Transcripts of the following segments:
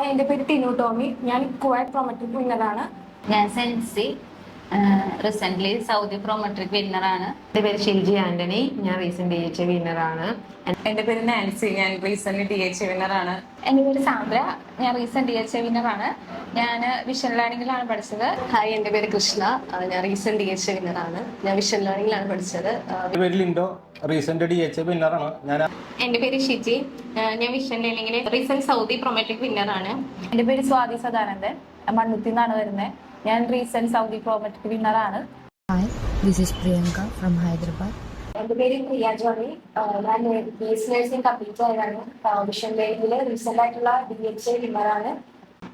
എൻ്റെ പേര് ടിനു ടോമി. ഞാൻ കുവൈറ്റ് പ്രോമെട്രിക് വിന്നറാണ്. ഞാൻ സെൻസി റീസെൻ്റ്ലി സൗദി പ്രോമെട്രിക് വിന്നറാണ്. എൻ്റെ പേര് ഷിൽജി ആന്റണി. ഞാൻ റീസെന്റ് DHA വിന്നറാണ്. എൻ്റെ പേര് നാൻസി. ഞാൻ റീസെന്റ് DHA വിന്നറാണ്. എൻ്റെ പേര് സാന്ദ്ര. ഞാൻ റീസെന്റ് DHA വിന്നറാണ്. ഞാൻ വിഷൻ ലേണിംഗിലാണ് പഠിച്ചത്. ഹായ്, എൻ്റെ പേര് കൃഷ്ണ. ഞാൻ റീസെന്റ് DHA വിന്നറാണ്. ഞാൻ വിഷൻ ലേണിംഗിലാണ് പഠിച്ചത്. എൻ്റെ പേര് ലിൻഡോ. റീസെന്റ് DHA വിന്നറാണ്. എൻ്റെ പേര് ഷിജി. ഞാൻ വിഷൻ ലേണിംഗിൽ റീസെന്റ് സൗദി പ്രൊമെട്രിക് വിന്നറാണ്. എൻ്റെ പേര് സ്വാതി സദാനന്ദൻ. മണ്ണുത്തിൽ നിന്നാണ് വരുന്നത്. ഞാൻ റീസെന്റ് സൗദി പ്രോമെട്രിക് വിന്നറാണ്. Hi, this is Priyanka from Hyderabad. എൻ്റെ പേര് പ്രിയ ജോണി. ഞാൻ BSc നഴ്സിംഗ് കംപ്ലീറ്റ് ആയതാണ്. വിഷൻ ലേണിംഗിൽ റീസെന്റ് ആയിട്ടുള്ള DHA വിന്നറാണ്.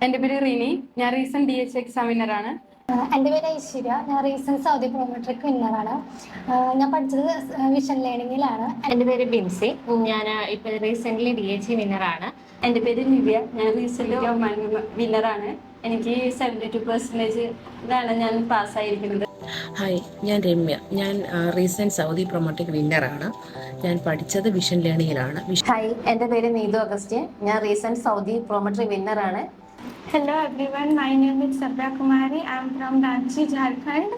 എൻ്റെ പേര് റിനി. ഞാൻ റീസെന്റ് DHA എക്സാം വിന്നറാണ്. എൻ്റെ പേര് ഐശ്വര്യ. ഞാൻ റീസെന്റ് സൗദി പ്രോമെട്രിക് വിന്നറാണ്. ഞാൻ പഠിച്ചത് വിഷൻ ലേണിംഗിലാണ്. എൻ്റെ പേര് ബിൻസി. ഞാൻ ഇപ്പോൾ റീസെൻ്റ്ലി DHA വിന്നറാണ്. എൻ്റെ പേര് നിവ്യ. ഞാൻ റീസെന്റ് വിന്നറാണ്. എനിക്ക് 72% ഞാൻ പാസ്സായിരിക്കുന്നത്. ഹായ്, ഞാൻ രമ്യ. ഞാൻ റീസെന്റ് സൗദി പ്രൊമോട്ടിക് വിന്നറാണ്. ഞാൻ പഠിച്ചത് വിഷൻ ലേണിംഗിലാണ്. ഹായ്, എൻ്റെ പേര് നീതു അഗസ്റ്റിൻ. ഞാൻ റീസെന്റ് സൗദി പ്രോമെട്രിക് വിന്നറാണ്. Hello everyone, my name is Sabra Kumari. I am from Ranchi, Jharkhand.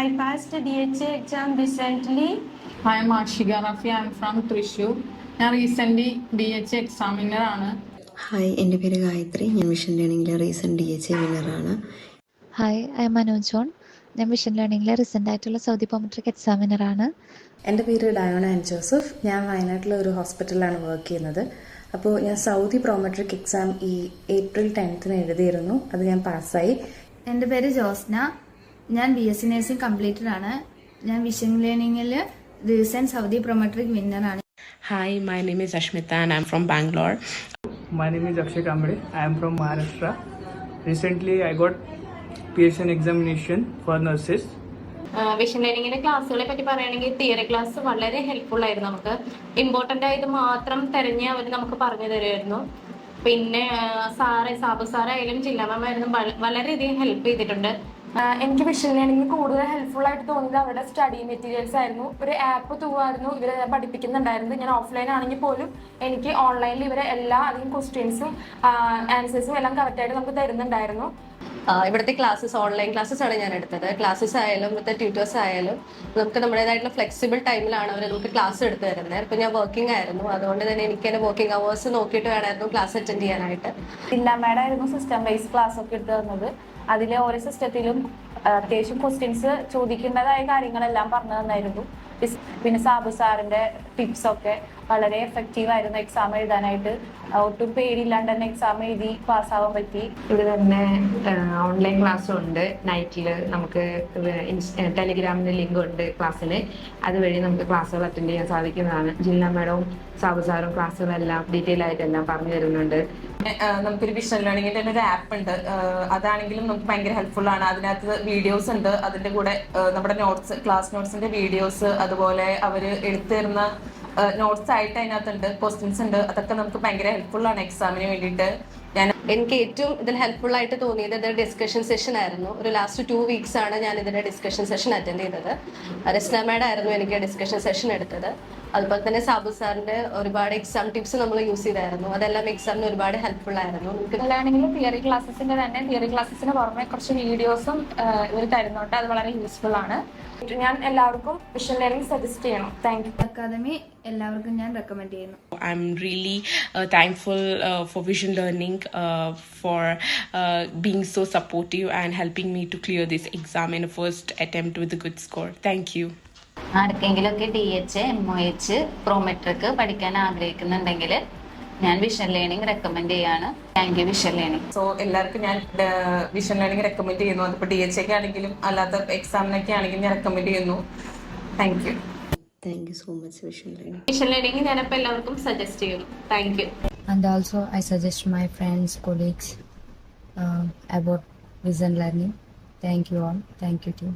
I passed DHA exam recently. Hi, I am Ashika Rafi. I am from Thrissur. ഞാൻ recent DHA exam വിന്നറാണ്. Hi, എൻ്റെ പേര് ഗായത്രി. ഞാൻ vision ലേണിംഗിലെ recent DHA വിന്നറാണ്. Hi, I am Manoj John. ഞാൻ vision ലേണിംഗിലെ recent ആയിട്ടുള്ള സൗദി പ്രോമെട്രിക് എക്സാം വിന്നറാണ്. എൻ്റെ പേര് ഡയോണ ആൻഡ് ജോസഫ്. ഞാൻ വയനാട്ടിലെ ഒരു ഹോസ്പിറ്റലിലാണ് വർക്ക് ചെയ്യുന്നത്. അപ്പോൾ ഞാൻ സൗദി പ്രോമെട്രിക് എക്സാം ഈ April 10th എഴുതിയിരുന്നു. അത് ഞാൻ പാസ്സായി. എൻ്റെ പേര് ജോസ്ന. ഞാൻ BSc നഴ്സിംഗ് കംപ്ലീറ്റഡ് ആണ്. ഞാൻ വിഷൻ ലേണിംഗിൽ റീസെന്റ് സൗദി പ്രോമെട്രിക് വിന്നറാണ്. Hi, my name is Ashmita and I'm from Bangalore. My name is Akshay Kamble. I am from Maharashtra. Recently, I got PSN examination for nurses. Vision ലേണിംഗിന്റെ ക്ലാസ്സുകളെ പറ്റി പറയുകയാണെങ്കിൽ theory class വളരെ helpful ആയിരുന്നു. നമുക്ക് important ആയത് മാത്രം തിരഞ്ഞ് അവർ നമുക്ക് പറഞ്ഞു തരുമായിരുന്നു. പിന്നെ സാബു സാറായാലും ജില്ലാ മാമായിരുന്നു വളരെയധികം ഹെൽപ്പ് ചെയ്തിട്ടുണ്ട്. എനിക്ക് വിഷൻ ലേണിംഗ് കൂടുതൽ ഹെൽപ്ഫുൾ ആയിട്ട് തോന്നിയത് അവരുടെ സ്റ്റഡി മെറ്റീരിയൽസ് ആയിരുന്നു. ഒരു ആപ്പ് ത്രൂ ആയിരുന്നു ഇവരെ പഠിപ്പിക്കുന്നുണ്ടായിരുന്നത്. ഞാൻ ഓഫ്ലൈൻ ആണെങ്കിൽ പോലും എനിക്ക് ഓൺലൈനിൽ ഇവരെ എല്ലാ അധികം ക്വസ്റ്റ്യൻസും ആൻസേഴ്സും എല്ലാം കറക്റ്റായിട്ട് നമുക്ക് തരുന്നുണ്ടായിരുന്നു. ഇവിടുത്തെ ക്ലാസ്സസ് ഓൺലൈൻ ക്ലാസ്സസ് ആണ് ഞാൻ എടുത്തത്. ക്ലാസ്സസ് ആയാലും ഇവിടുത്തെ ട്യൂട്ടേഴ്സ് ആയാലും നമുക്ക് നമ്മുടേതായിട്ടുള്ള ഫ്ലെക്സിബിൾ ടൈമിലാണ് അവർ നമുക്ക് ക്ലാസ് എടുത്ത് തരുന്നത്. ഇപ്പം ഞാൻ വർക്കിംഗ് ആയിരുന്നു, അതുകൊണ്ട് തന്നെ എനിക്ക് എൻ്റെ വർക്കിംഗ് അവേഴ്സ് നോക്കിയിട്ട് വേണമായിരുന്നു ക്ലാസ് അറ്റൻഡ് ചെയ്യാനായിട്ട്. ജില്ലാ മാഡം ആയിരുന്നു സിസ്റ്റം വൈസ് ക്ലാസ് ഒക്കെ എടുത്ത് തന്നത്. അതിൽ ഓരോ സിസ്റ്റത്തിലും അത്യാവശ്യം ക്വസ്റ്റ്യൻസ് ചോദിക്കേണ്ടതായ കാര്യങ്ങളെല്ലാം പറഞ്ഞു തന്നായിരുന്നു. പിന്നെ സാബു സാറിന്റെ ടിപ്സ് ഒക്കെ വളരെ എഫക്റ്റീവ് ആയിരുന്നു എക്സാം എഴുതാനായിട്ട്. ഒട്ടും പേടിയില്ലാണ്ട് തന്നെ എക്സാം എഴുതി പാസ്സാവാൻ പറ്റി. ഇവിടെ തന്നെ ഓൺലൈൻ ക്ലാസ്സും ഉണ്ട്. നൈറ്റിൽ നമുക്ക് ടെലിഗ്രാമിൻ്റെ ലിങ്ക് ഉണ്ട് ക്ലാസ്സിന്. അതുവഴി നമുക്ക് ക്ലാസ്സുകൾ അറ്റൻഡ് ചെയ്യാൻ സാധിക്കുന്നതാണ്. ജില്ലാ മാഡവും സാബു സാറും ക്ലാസ്സുകളെല്ലാം ഡീറ്റെയിൽ ആയിട്ടെല്ലാം പറഞ്ഞു തരുന്നുണ്ട്. നമുക്കൊരു വിഷൻ ലേണിംഗിന്റെ തന്നെ ഒരു ആപ്പ് ഉണ്ട്. അതാണെങ്കിലും നമുക്ക് ഭയങ്കര ഹെൽപ്ഫുൾ ആണ്. അതിനകത്ത് വീഡിയോസ് ഉണ്ട്. അതിന്റെ കൂടെ നമ്മുടെ നോട്ട്സ്, ക്ലാസ് നോട്ട്സിന്റെ വീഡിയോസ്, അതുപോലെ അവർ എടുത്തു തരുന്ന നോട്ട്സ് ആയിട്ട് അതിനകത്തുണ്ട്, ക്വസ്റ്റ്യൻസ് ഉണ്ട്. അതൊക്കെ നമുക്ക് ഭയങ്കര ഹെൽപ്ഫുൾ ആണ് എക്സാമിന് വേണ്ടിയിട്ട്. എനിക്ക് ഏറ്റവും ഇതിൽ ഹെൽപ്ഫുൾ ആയിട്ട് തോന്നിയത് ഇതൊരു ഡിസ്കഷൻ സെഷൻ ആയിരുന്നു. ഒരു ലാസ്റ്റ് 2 weeks ആണ് ഞാൻ ഇതിന്റെ ഡിസ്കഷൻ സെഷൻ അറ്റൻഡ് ചെയ്തത്. റസ്ന മാഡം ആയിരുന്നു എനിക്ക് ഡിസ്കഷൻ സെഷൻ എടുത്തത്. അതുപോലെ തന്നെ സാബു സാറിന്റെ ഒരുപാട് എക്സാം ടിപ്സ് നമ്മൾ യൂസ് ചെയ്തായിരുന്നു. അതെല്ലാം എക്സാമിന് ഒരുപാട് ഹെൽപ്ഫുൾ ആയിരുന്നു. ആണെങ്കിൽ തിയറി ക്ലാസ്സിന്റെ തന്നെ തിയറി ക്ലാസ്സിന് പുറമെ കുറച്ച് വീഡിയോസും ഇവർ തരുന്നുണ്ട്. അത് വളരെ യൂസ്ഫുൾ ആണ്. ഞാൻ എല്ലാവർക്കും വിഷൻ ലേണിംഗ് സജസ്റ്റ് ചെയ്യണം. Thank you. അക്കാദമി എല്ലാവർക്കും ഞാൻ റെക്കമെൻഡ് ചെയ്യുന്നു. I'm really thankful for Vision Learning for being so supportive and helping me to clear this exam in a first attempt with a good score. Thank you. ആർക്കെങ്കിലുമൊക്കെ DHA, MOH, Prometric പഠിക്കാൻ ആഗ്രഹിക്കുന്നുണ്ടെങ്കിൽ ഞാൻ vision learning recommend ചെയ്യാണ്. Thank you vision learning. So എല്ലാവർക്കും ഞാൻ vision learning recommend ചെയ്യുന്നു. അതിപ്പോൾ DHA ആണെങ്കിലും അല്ലാത്ത എക്സാമിനൊക്കെ ആണെങ്കിലും ഞാൻ റെക്കമെൻഡ് ചെയ്യുന്നു. Thank you. Thank you so much, Vision Learning. Vision learning ഞാനപ്പോൾ എല്ലാവർക്കും സജസ്റ്റ് ചെയ്യുന്നു. Thank you. And also I suggest my friends, colleagues about Vision Learning. Thank you all. Thank you too.